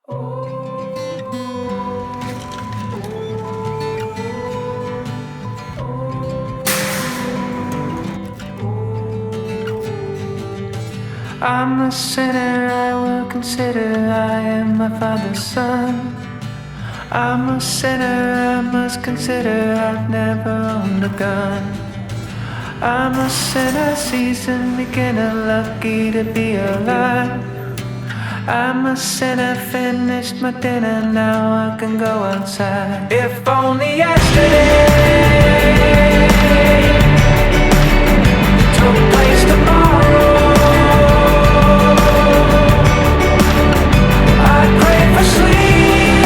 I'm the sinner I will consider, I am my father's son. I'm a sinner I must consider, I've never owned a gun. I'm a sinner, seasoned beginner, lucky to be alive. I'm a sinner, finished my dinner, now I can go outside. If only yesterday took place tomorrow, I'd pray for sleep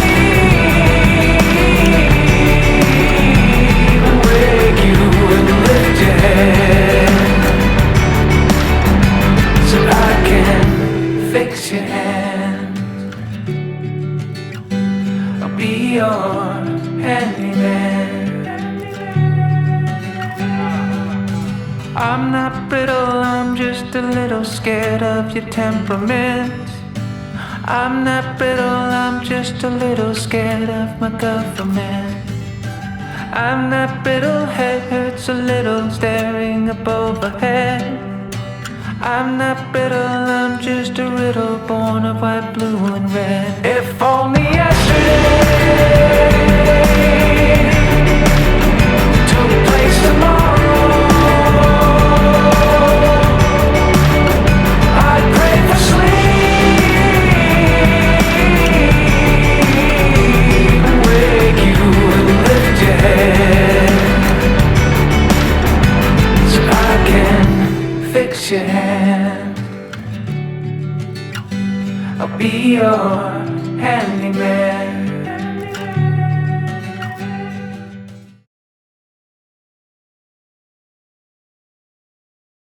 and wake you and lift your head so I can fix your hand. I'll be your handyman. I'm not brittle, I'm just a little scared of your temperament. I'm not brittle, I'm just a little scared of my government. I'm not brittle, head hurts a little staring up overhead. I'm not brittle, I'm just a riddle born of white, blue and red. If only yesterday took place tomorrow, I'd pray for sleep and wake you and lift your head so I can fix your hand. I'll be your handyman.